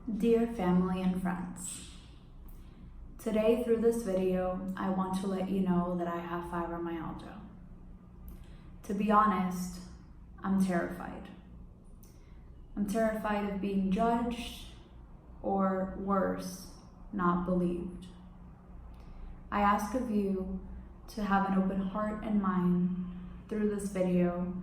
Dear family and friends, today through this video, I want to let you know that I have fibromyalgia. To be honest, I'm terrified. I'm terrified of being judged or worse, not believed. I ask of you to have an open heart and mind through this video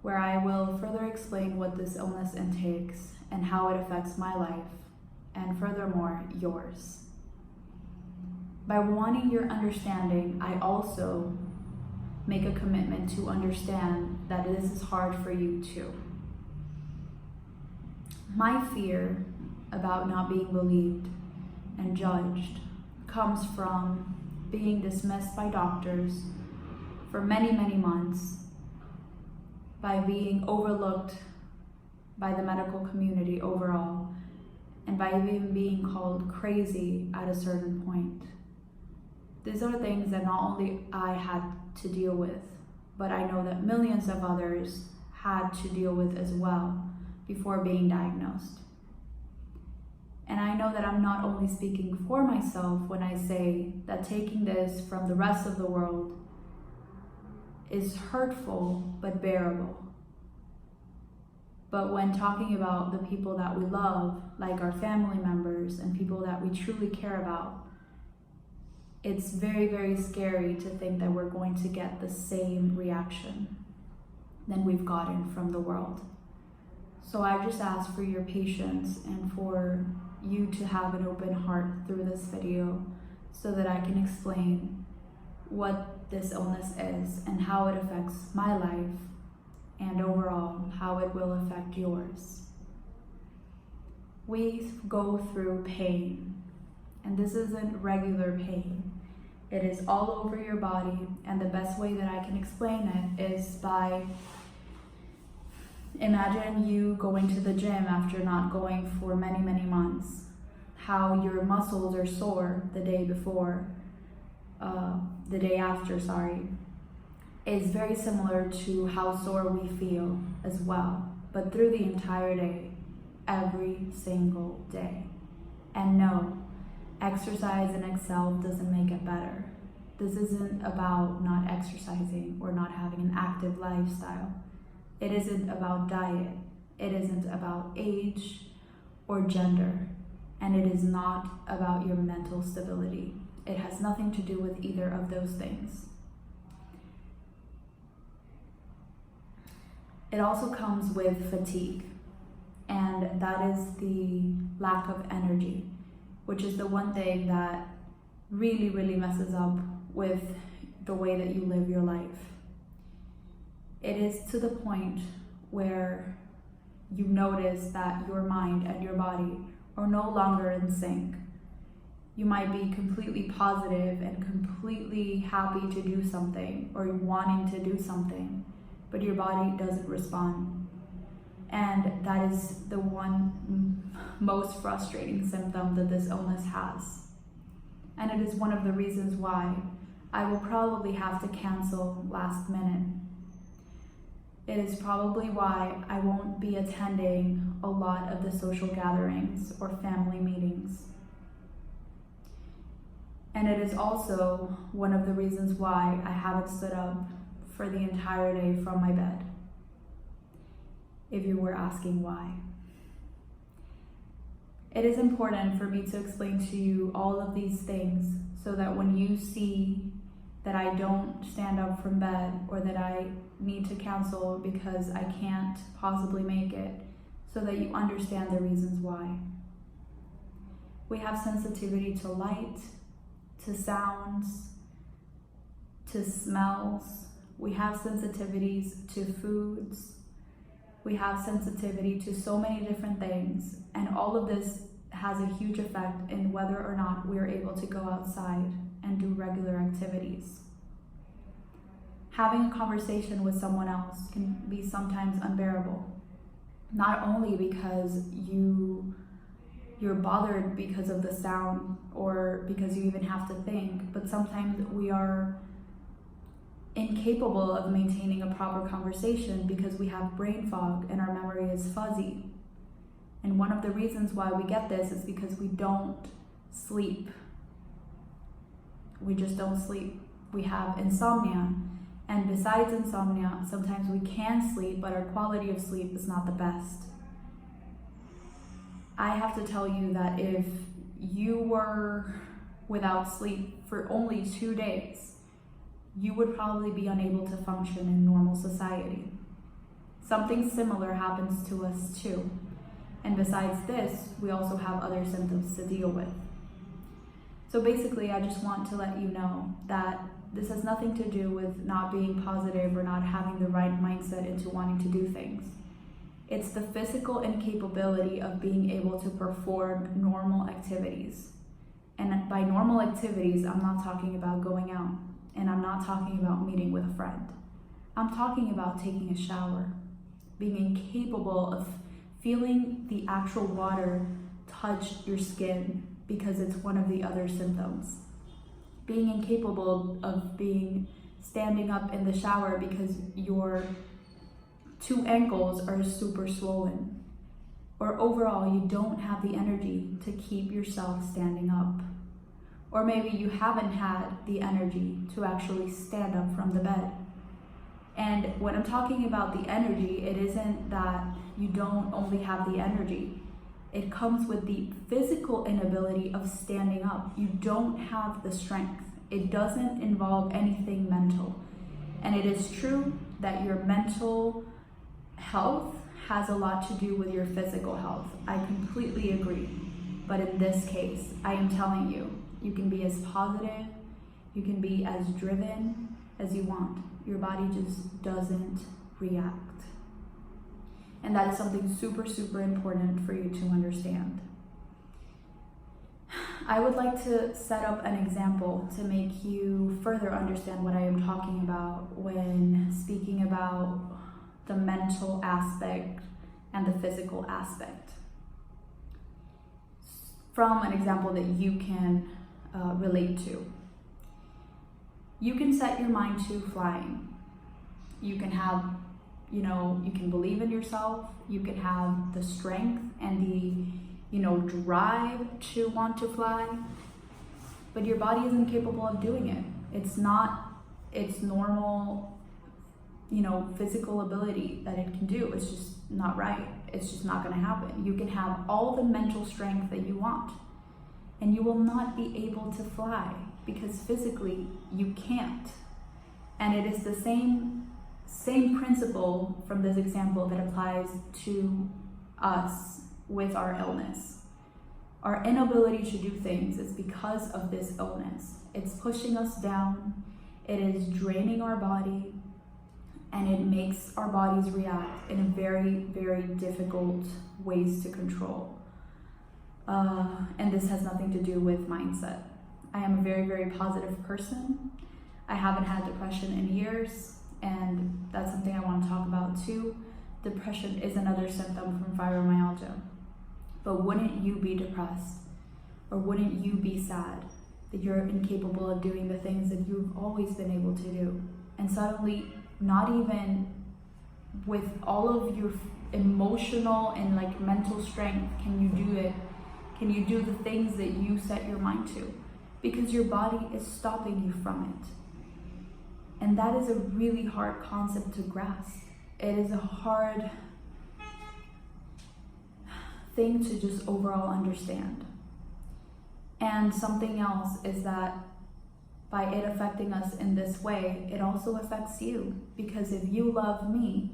where I will further explain what this illness intakes and how it affects my life, and furthermore, yours. By wanting your understanding, I also make a commitment to understand that this is hard for you too. My fear about not being believed and judged comes from being dismissed by doctors for many months, by being overlooked by the medical community overall, and by even being called crazy at a certain point. These are things that not only I had to deal with, but I know that millions of others had to deal with as well before being diagnosed. And I know that I'm not only speaking for myself when I say that taking this from the rest of the world is hurtful but bearable. But when talking about the people that we love, like our family members and people that we truly care about, it's very scary to think that we're going to get the same reaction than we've gotten from the world. So I just ask for your patience and for you to have an open heart through this video so that I can explain what this illness is and how it affects my life, and overall how it will affect yours. We go through pain, and this isn't regular pain. It is all over your body, and the best way that I can explain it is by imagine you going to the gym after not going for many months. How your muscles are sore the day after, is very similar to how sore we feel as well, but through the entire day, every single day. And no, exercise in itself doesn't make it better. This isn't about not exercising or not having an active lifestyle. It isn't about diet. It isn't about age or gender. And it is not about your mental stability. It has nothing to do with either of those things. It also comes with fatigue, and that is the lack of energy, which is the one thing that really messes up with the way that you live your life. It is to the point where you notice that your mind and your body are no longer in sync. You might be completely positive and completely happy to do something or wanting to do something, but your body doesn't respond. And that is the one most frustrating symptom that this illness has. And it is one of the reasons why I will probably have to cancel last minute. It is probably why I won't be attending a lot of the social gatherings or family meetings. And it is also one of the reasons why I haven't stood up for the entire day from my bed, if you were asking why. It is important for me to explain to you all of these things so that when you see that I don't stand up from bed or that I need to cancel because I can't possibly make it, so that you understand the reasons why. We have sensitivity to light, to sounds, to smells. We have sensitivities to foods. We have sensitivity to so many different things, and all of this has a huge effect in whether or not we're able to go outside and do regular activities. Having a conversation with someone else can be sometimes unbearable, not only because you're bothered because of the sound or because you even have to think, but sometimes we are incapable of maintaining a proper conversation because we have brain fog and our memory is fuzzy. And one of the reasons why we get this is because we don't sleep. We just don't sleep. We have insomnia. And besides insomnia, sometimes we can sleep, but our quality of sleep is not the best. I have to tell you that if you were without sleep for only 2 days, you would probably be unable to function in normal society. Something similar happens to us too. And besides this, we also have other symptoms to deal with. So basically, I just want to let you know that this has nothing to do with not being positive or not having the right mindset into wanting to do things. It's the physical incapability of being able to perform normal activities. And by normal activities, I'm not talking about going out, and I'm not talking about meeting with a friend. I'm talking about taking a shower, being incapable of feeling the actual water touch your skin because it's one of the other symptoms. Being incapable of standing up in the shower because your 2 ankles are super swollen. Or overall, you don't have the energy to keep yourself standing up. Or maybe you haven't had the energy to actually stand up from the bed. And when I'm talking about the energy, it isn't that you don't only have the energy. It comes with the physical inability of standing up. You don't have the strength. It doesn't involve anything mental. And it is true that your mental health has a lot to do with your physical health. I completely agree. But in this case, I am telling you, you can be as positive, you can be as driven as you want. Your body just doesn't react. And that is something super, super important for you to understand. I would like to set up an example to make you further understand what I am talking about when speaking about the mental aspect and the physical aspect. From an example that you can relate to. You can set your mind to flying. You can have, you can believe in yourself. You can have the strength and the, drive to want to fly. But your body isn't capable of doing it. It's not its normal, physical ability that it can do. It's just not right. It's just not going to happen. You can have all the mental strength that you want, and you will not be able to fly because physically you can't. And it is the same principle from this example that applies to us with our illness. Our inability to do things is because of this illness. It's pushing us down, it is draining our body, and it makes our bodies react in a very, very difficult ways to control. And this has nothing to do with mindset. I am a very, very positive person. I haven't had depression in years, and that's something I want to talk about too. Depression is another symptom from fibromyalgia. But wouldn't you be depressed? Or wouldn't you be sad that you're incapable of doing the things that you've always been able to do? And suddenly, not even with all of your emotional and mental strength can you do it. Can you do the things that you set your mind to? Because your body is stopping you from it. And that is a really hard concept to grasp. It is a hard thing to just overall understand. And something else is that by it affecting us in this way, it also affects you. Because if you love me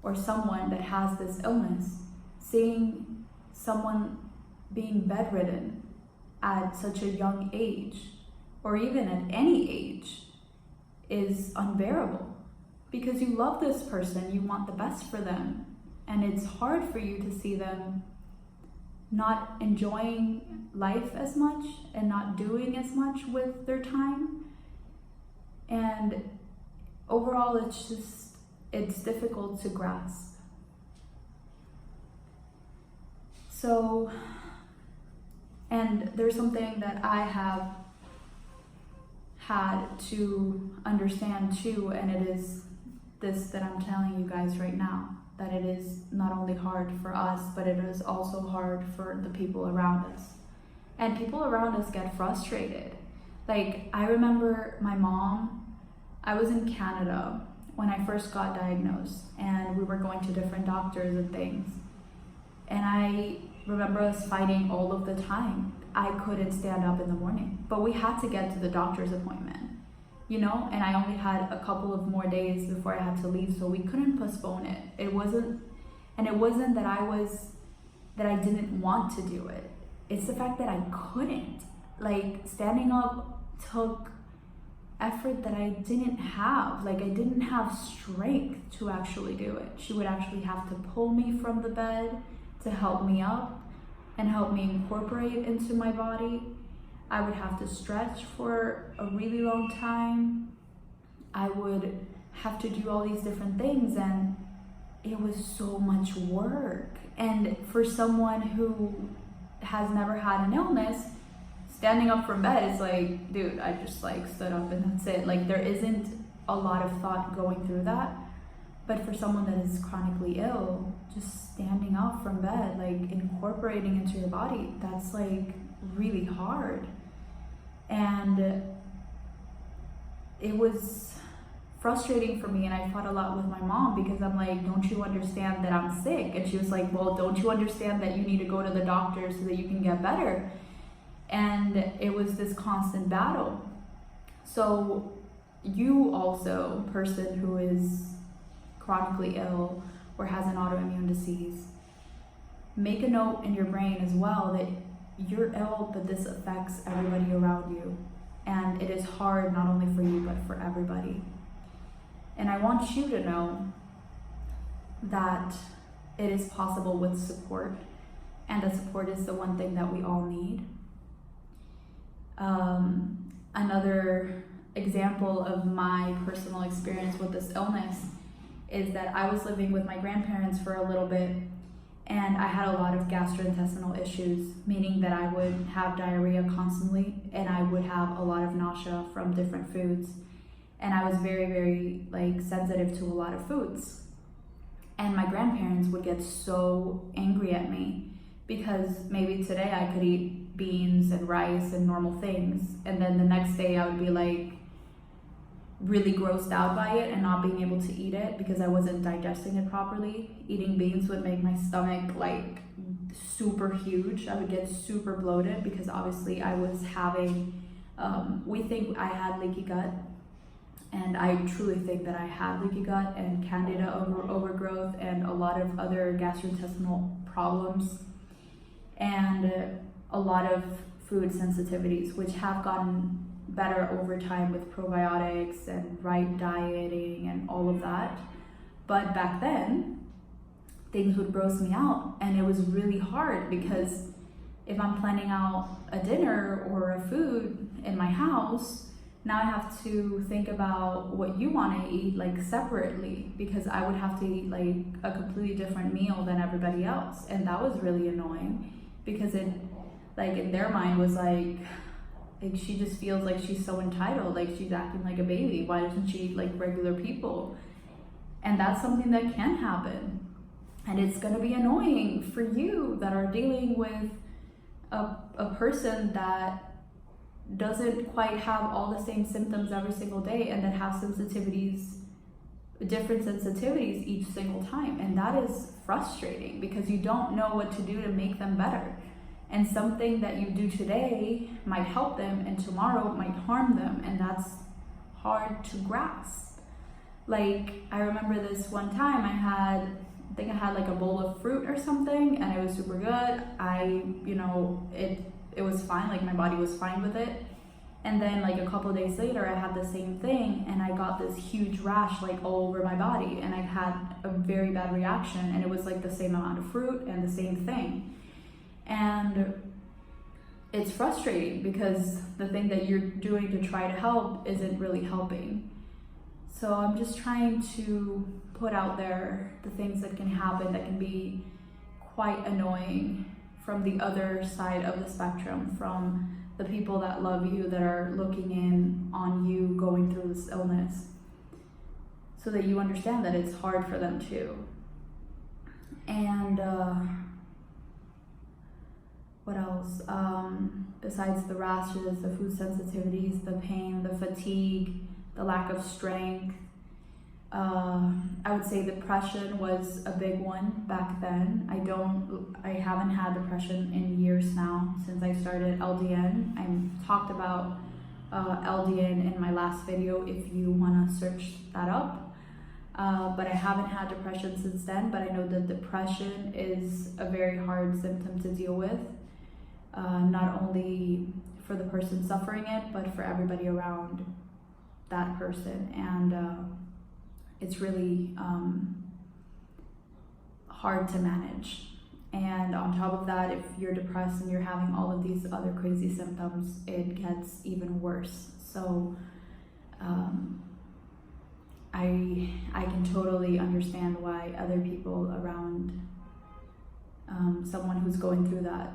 or someone that has this illness, seeing someone being bedridden at such a young age, or even at any age, is unbearable. Because you love this person, you want the best for them, and it's hard for you to see them not enjoying life as much and not doing as much with their time. And overall, it's difficult to grasp. So, and there's something that I have had to understand too, and it is this that I'm telling you guys right now. that it is not only hard for us, but it is also hard for the people around us. And people around us get frustrated. Like, I remember my mom, I was in Canada when I first got diagnosed, and we were going to different doctors and things. And I remember us fighting all of the time. I couldn't stand up in the morning, but we had to get to the doctor's appointment, you know, and I only had a couple of more days before I had to leave, so we couldn't postpone it. It wasn't that I didn't want to do it. It's the fact that I couldn't. Like, standing up took effort that I didn't have. Like, I didn't have strength to actually do it. She would actually have to pull me from the bed to help me up and help me incorporate into my body. I would have to stretch for a really long time. I would have to do all these different things, and it was so much work. And for someone who has never had an illness, standing up from bed is like, dude, I just like stood up and that's it. Like, there isn't a lot of thought going through that. But for someone that is chronically ill, just standing up from bed, like incorporating into your body, that's like really hard. And it was frustrating for me, and I fought a lot with my mom because I'm like, don't you understand that I'm sick? And she was like, well, don't you understand that you need to go to the doctor so that you can get better? And it was this constant battle. So you also, person who is chronically ill or has an autoimmune disease, make a note in your brain as well that you're ill, but this affects everybody around you. And it is hard not only for you, but for everybody. And I want you to know that it is possible with support, and that support is the one thing that we all need. Another example of my personal experience with this illness is that I was living with my grandparents for a little bit, and I had a lot of gastrointestinal issues, meaning that I would have diarrhea constantly, and I would have a lot of nausea from different foods. And I was very, very like sensitive to a lot of foods. And my grandparents would get so angry at me because maybe today I could eat beans and rice and normal things, and then the next day I would be like really grossed out by it and not being able to eat it because I wasn't digesting it properly. Eating beans would make my stomach like super huge. I would get super bloated because obviously I was having, we think I had leaky gut, and I truly think that I had leaky gut and candida overgrowth and a lot of other gastrointestinal problems and a lot of food sensitivities, which have gotten better over time with probiotics and right dieting and all of that. But back then, things would gross me out, and it was really hard because if I'm planning out a dinner or a food in my house, now I have to think about what you want to eat like separately, because I would have to eat like a completely different meal than everybody else. And that was really annoying because it, like, in their mind was like she just feels like she's so entitled, like she's acting like a baby. Why doesn't she eat like regular people? And that's something that can happen. And it's going to be annoying for you that are dealing with a person that doesn't quite have all the same symptoms every single day, and that have sensitivities, different sensitivities each single time. And that is frustrating because you don't know what to do to make them better. And something that you do today might help them and tomorrow might harm them, and that's hard to grasp. Like, I remember this one time I think I had like a bowl of fruit or something, and it was super good. It was fine, like my body was fine with it. And then like a couple of days later, I had the same thing, and I got this huge rash like all over my body, and I had a very bad reaction, and it was like the same amount of fruit and the same thing. And it's frustrating because the thing that you're doing to try to help isn't really helping. So I'm just trying to put out there the things that can happen that can be quite annoying from the other side of the spectrum, from the people that love you, that are looking in on you going through this illness, so that you understand that it's hard for them too. And what else? Besides the rashes, the food sensitivities, the pain, the fatigue, the lack of strength, I would say depression was a big one back then. I haven't had depression in years now since I started LDN. I talked about LDN in my last video if you want to search that up. But I haven't had depression since then, but I know that depression is a very hard symptom to deal with, not only for the person suffering it, but for everybody around that person. And it's really hard to manage. And on top of that, if you're depressed and you're having all of these other crazy symptoms, it gets even worse. So I can totally understand why other people around someone who's going through that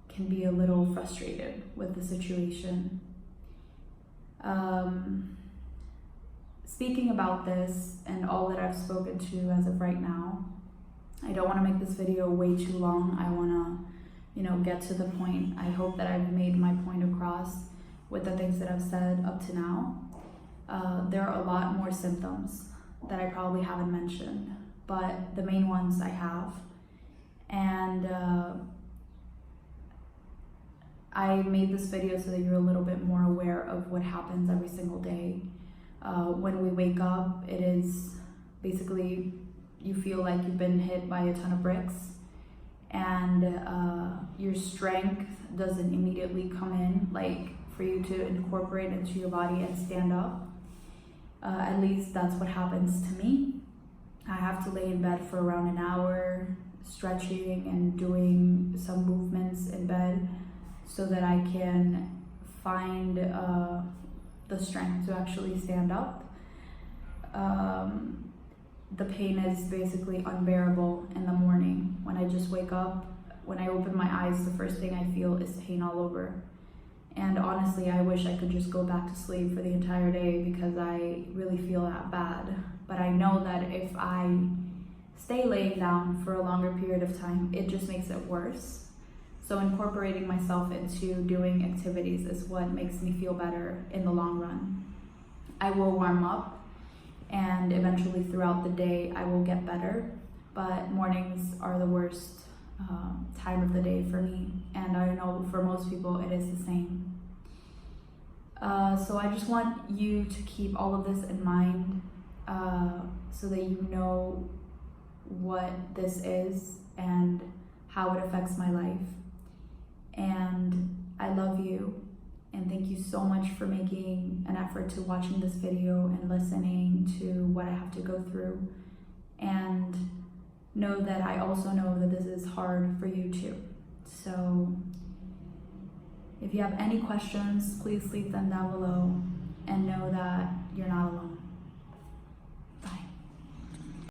can be a little frustrated with the situation. Speaking about this and all that I've spoken to as of right now, I don't want to make this video way too long. I want to, get to the point. I hope that I've made my point across with the things that I've said up to now. There are a lot more symptoms that I probably haven't mentioned, but the main ones I have. And I made this video so that you're a little bit more aware of what happens every single day. When we wake up, it is basically you feel like you've been hit by a ton of bricks, and your strength doesn't immediately come in, like for you to incorporate into your body and stand up. At least that's what happens to me. I have to lay in bed for around an hour, stretching and doing some movements in bed so that I can find the strength to actually stand up. The pain is basically unbearable in the morning. When I just wake up, when I open my eyes, the first thing I feel is pain all over. And honestly, I wish I could just go back to sleep for the entire day because I really feel that bad. But I know that if I stay laying down for a longer period of time, it just makes it worse. So incorporating myself into doing activities is what makes me feel better in the long run. I will warm up, and eventually throughout the day I will get better, but mornings are the worst time of the day for me, and I know for most people it is the same. So I just want you to keep all of this in mind so that you know what this is and how it affects my life. And I love you, and thank you so much for making an effort to watching this video and listening to what I have to go through. And know that I also know that this is hard for you too. So if you have any questions, please leave them down below, and know that you're not alone.